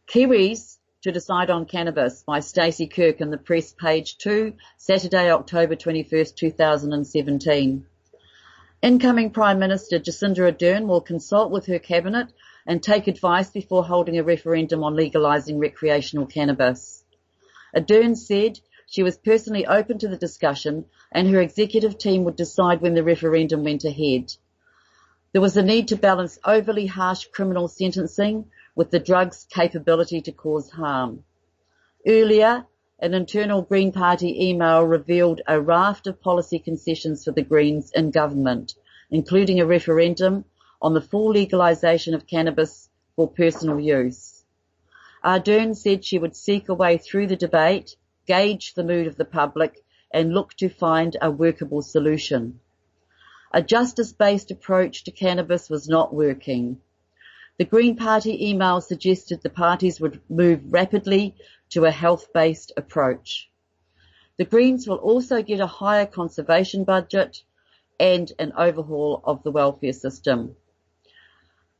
Kiwis to Decide on Cannabis by Stacey Kirk in the Press, page 2, Saturday, October 21st, 2017. Incoming Prime Minister Jacinda Ardern will consult with her cabinet and take advice before holding a referendum on legalising recreational cannabis. Ardern said she was personally open to the discussion and her executive team would decide when the referendum went ahead. There was a need to balance overly harsh criminal sentencing with the drug's capability to cause harm. Earlier, an internal Green Party email revealed a raft of policy concessions for the Greens in government, including a referendum on the full legalisation of cannabis for personal use. Ardern said she would seek a way through the debate, gauge the mood of the public, and look to find a workable solution. A justice-based approach to cannabis was not working. The Green Party email suggested the parties would move rapidly to a health-based approach. The Greens will also get a higher conservation budget and an overhaul of the welfare system.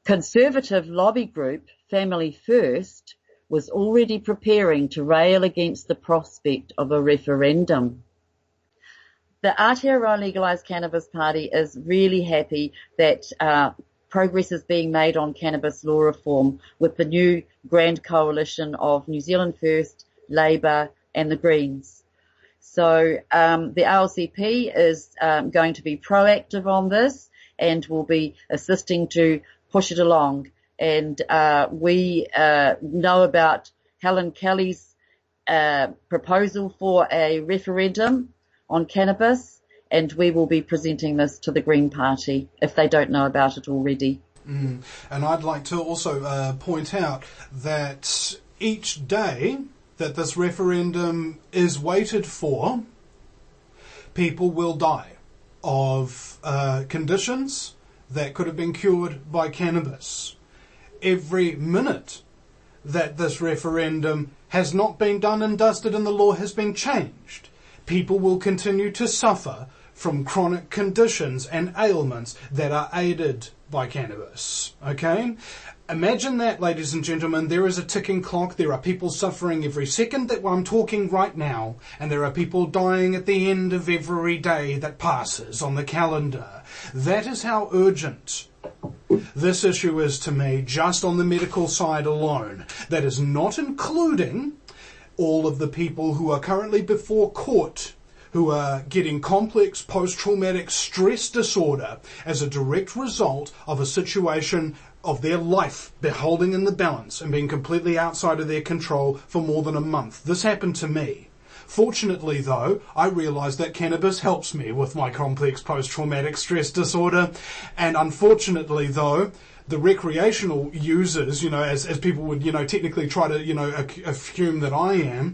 Conservative lobby group Family First was already preparing to rail against the prospect of a referendum. The Aotearoa Legalise Cannabis Party is really happy that progress is being made on cannabis law reform with the new grand coalition of New Zealand First, Labour and the Greens. So the ALCP is going to be proactive on this and will be assisting to push it along. And we know about Helen Kelly's proposal for a referendum on cannabis, and we will be presenting this to the Green Party if they don't know about it already. And I'd like to also point out that each day that this referendum is waited for, people will die of conditions that could have been cured by cannabis. Every minute that this referendum has not been done and dusted and the law has been changed, people will continue to suffer from chronic conditions and ailments that are aided by cannabis. Okay? Imagine that, ladies and gentlemen. There is a ticking clock. There are people suffering every second that I'm talking right now, and there are people dying at the end of every day that passes on the calendar. That is how urgent this issue is to me, just on the medical side alone. That is not including all of the people who are currently before court who are getting complex post-traumatic stress disorder as a direct result of a situation of their life beholding in the balance and being completely outside of their control for more than a month. This happened to me. Fortunately, though, I realised that cannabis helps me with my complex post-traumatic stress disorder. And unfortunately, though, the recreational users, as people would, technically try to, assume that I am,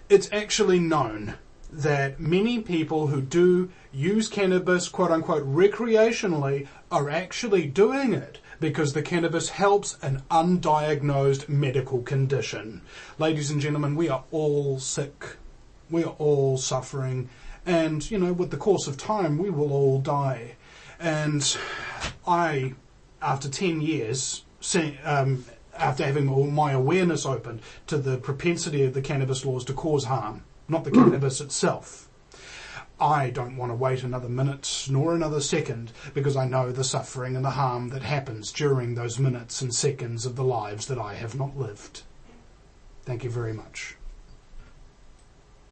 it's actually known that many people who do use cannabis, quote-unquote, recreationally, are actually doing it because the cannabis helps an undiagnosed medical condition. Ladies and gentlemen, we are all sick. We are all suffering. And, with the course of time, we will all die. And I, after 10 years, after having my awareness opened to the propensity of the cannabis laws to cause harm, not the cannabis itself, I don't want to wait another minute nor another second, because I know the suffering and the harm that happens during those minutes and seconds of the lives that I have not lived. Thank you very much.